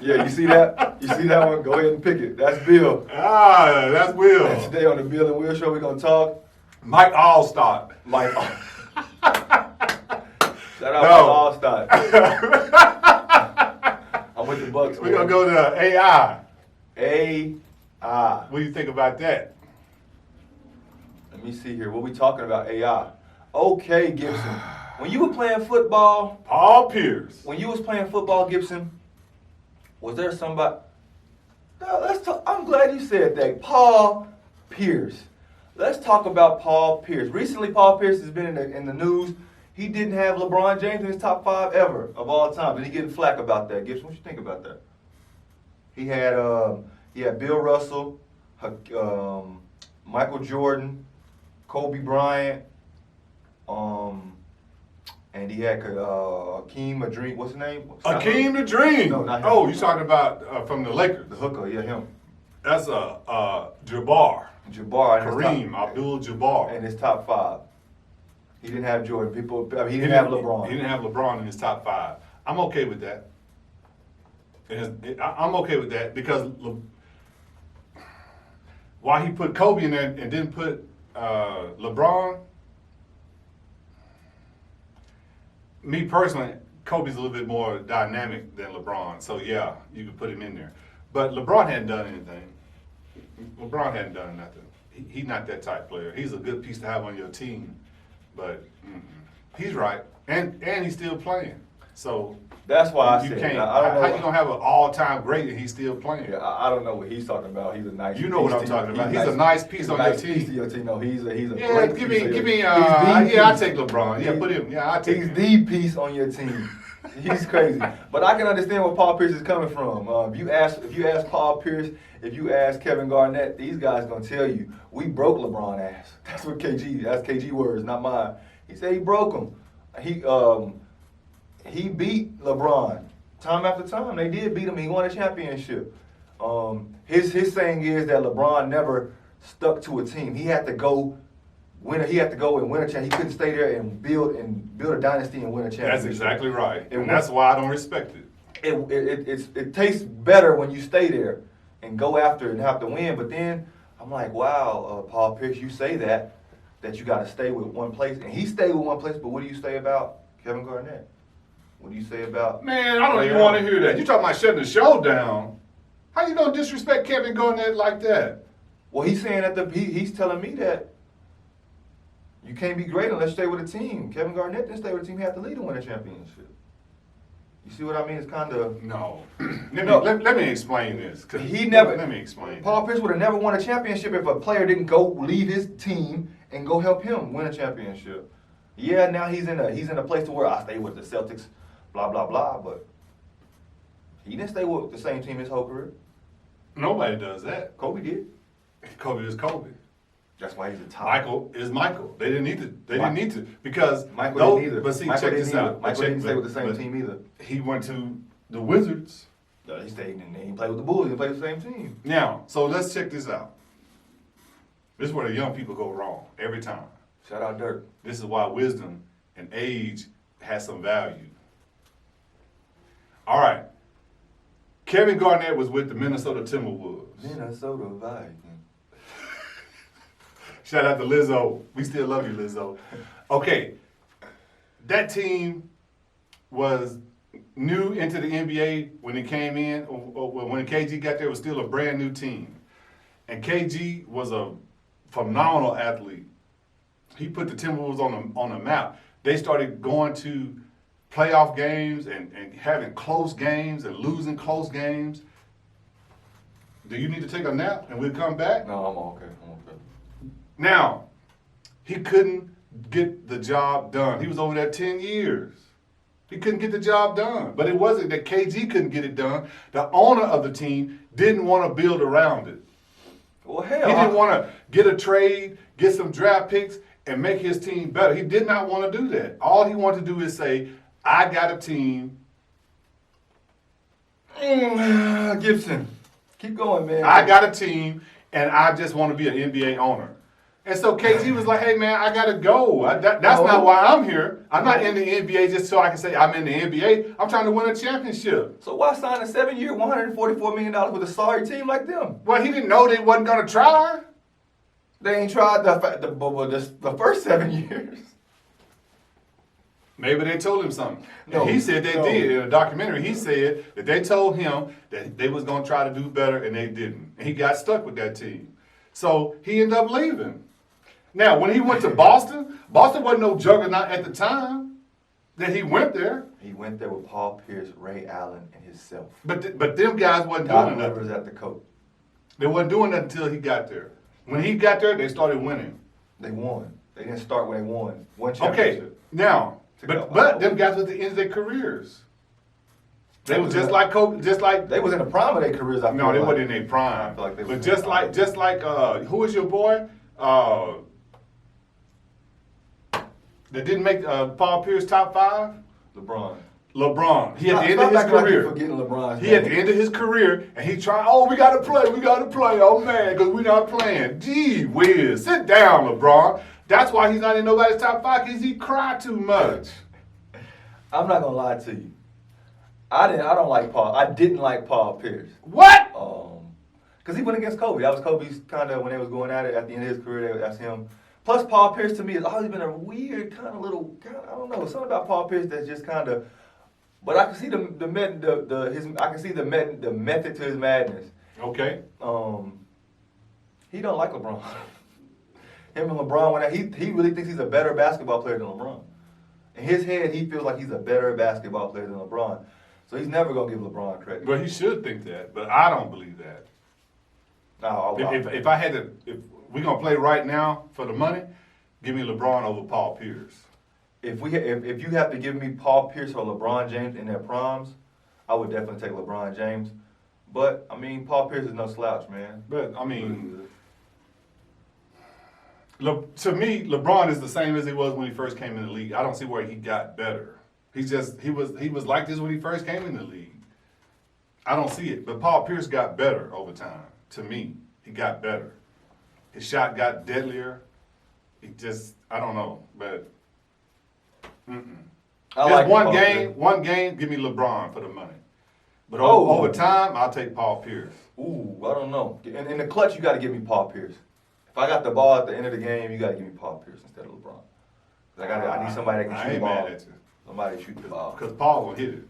Yeah, you see that? You see that one? Go ahead and pick it. That's Bill. That's Will. And today on the Bill and Will Show, we're going to talk. Mike Allstott. Mike. Shout out Mike Allstott. I'm with the Bucks. We're going to go to AI. AI. What do you think about that? Let me see here. What we talking about? AI. Okay, Gibson. When you were playing football, Paul Pierce. when you was playing football, Gibson, was there somebody? Now, let's talk. I'm glad you said that. Paul Pierce. Let's talk about Paul Pierce. Recently, Paul Pierce has been in the news. He didn't have LeBron James in his top 5 ever of all time. And he getting flack about that. Gibson, what you think about that? He had Bill Russell, Michael Jordan, Kobe Bryant, and he had Akeem Adream. What's his name? Akeem the Dream. No, not him. Oh, you talking about from the Lakers? The hooker, yeah, him. That's Jabbar. Jabbar. Kareem Abdul-Jabbar. In his top 5. He didn't have Jordan. He didn't have LeBron. He didn't have LeBron in his top 5. I'm okay with that. I'm okay with that because why he put Kobe in there and didn't put LeBron. Me personally, Kobe's a little bit more dynamic than LeBron, so yeah, you could put him in there. But LeBron hadn't done anything. LeBron hadn't done nothing. He's not that type player. He's a good piece to have on your team, but he's right, and he's still playing. So that's why I you said can't. I don't know. How you gonna have an all-time great and he's still playing? Yeah, I don't know what he's talking about. He's a nice. You know what I'm talking about. He's a nice piece on your team. Piece to your team. No, he's a Yeah, great give piece me. of Yeah, I take LeBron. Yeah, put him. Yeah, I take He's him. the piece on your team. He's crazy, but I can understand where Paul Pierce is coming from. If you ask Paul Pierce, if you ask Kevin Garnett, these guys gonna tell you we broke LeBron ass. That's what That's KG words, not mine. He said he broke him. He beat LeBron time after time. They did beat him. He won a championship. His saying is that LeBron never stuck to a team. He had to go win. He had to go and win a championship. He couldn't stay there and build a dynasty and win a championship. That's exactly right, And and that's why I don't respect it. It tastes better when you stay there and go after and have to win. But then I'm like, wow, Paul Pierce, you say that you got to stay with one place, and he stayed with one place. But what do you say about Kevin Garnett? What do you say about? Man, I don't even want to hear that. You talking about shutting the show down? How you gonna disrespect Kevin Garnett like that? Well, he's saying that he's telling me that you can't be great unless you stay with a team. Kevin Garnett didn't stay with a team; he had to lead to win a championship. You see what I mean? It's kind of No. Let me explain this. Let me explain. Paul Pierce would have never won a championship if a player didn't go leave his team and go help him win a championship. Yeah, now he's in a place to where I stay with the Celtics, blah blah blah. But he didn't stay with the same team his whole career. Nobody does that. Kobe did. Kobe is Kobe. That's why he's a top. Michael is Michael. They didn't need to. They didn't need to because Michael didn't either. But see, Michael check didn't this either. out. Michael didn't stay with the same but team either. He went to the Wizards. He stayed and he played with the Bulls. He played with the same team. Now, so let's check this out. This is where the young people go wrong every time. Shout out Dirk. This is why wisdom and age has some value. All right. Kevin Garnett was with the Minnesota Timberwolves. Minnesota Vikings. Shout out to Lizzo. We still love you, Lizzo. Okay. That team was new into the NBA when it came in. When KG got there, it was still a brand new team. And KG was a phenomenal athlete. He put the Timberwolves on the map. They started going to playoff games and having close games and losing close games. Do you need to take a nap and we'll come back? No, I'm okay. Now, he couldn't get the job done. He was over there 10 years. He couldn't get the job done. But it wasn't that KG couldn't get it done. The owner of the team didn't want to build around it. Well, hell. He didn't want to get a trade, get some draft picks, and make his team better. He did not want to do that. All he wanted to do is say, I got a team. Gibson, keep going, man. I got a team, and I just want to be an NBA owner. And so KG was like, hey, man, I got to go. That's No. not why I'm here. I'm not in the NBA just so I can say I'm in the NBA. I'm trying to win a championship. So why sign a 7-year, $144 million with a sorry team like them? Well, he didn't know they wasn't going to try. They ain't tried the first 7 years. Maybe they told him something. No, And he said they no. did. In a documentary, he said that they told him that they was going to try to do better, and they didn't. And he got stuck with that team. So he ended up leaving. Now, when he went to Boston, Boston wasn't no juggernaut at the time that he went there. He went there with Paul Pierce, Ray Allen, and himself. But them guys wasn't Doc doing Rivers nothing. at the coach. They wasn't doing that until he got there. When he got there, they started winning. They won. They didn't start when they won. One Okay, championship. now, but them guys was at the end of their careers. They was just like Kobe, just like They was in the prime of their careers. I feel no, they like. wasn't in their prime. I feel like they was But in just their like prime. who was your boy? That didn't make Paul Pierce top 5? LeBron. LeBron. He at the end Stop of his acting like you're career. forgetting LeBron's He at name. the end of his career, and he tried. Oh, we gotta play. Oh man, because we're not playing. Gee whiz, sit down, LeBron. That's why he's not in nobody's top 5 because he cried too much. I'm not gonna lie to you. I don't like Paul. I didn't like Paul Pierce. What? Because he went against Kobe. That was Kobe's kind of when they was going at it at the end of his career. That's him. Plus, Paul Pierce to me has always been a weird kind of little. I don't know, something about Paul Pierce that's just kind of. But I can see I can see the method to his madness. Okay. He don't like LeBron. Him and LeBron, he really thinks he's a better basketball player than LeBron. In his head, he feels like he's a better basketball player than LeBron. So he's never gonna give LeBron credit. But he should think that. But I don't believe that. No, If I had to, if we're gonna play right now for the money, give me LeBron over Paul Pierce. if you have to give me Paul Pierce or LeBron James in their primes, I would definitely take LeBron James. But I mean, Paul Pierce is no slouch, man. But I mean, to me, LeBron is the same as he was when he first came in the league. I don't see where he got better. He was like this when he first came in the league. I don't see it. But Paul Pierce got better over time. To me, he got better. His shot got deadlier. I don't know, but I like one Paul game, give me LeBron for the money. But Oh. over time, I'll take Paul Pierce. Ooh, I don't know. In the clutch, you got to give me Paul Pierce. If I got the ball at the end of the game, you got to give me Paul Pierce instead of LeBron. I need somebody that can I shoot the ain't ball. mad at you. Somebody to shoot the ball. Because Paul will hit it.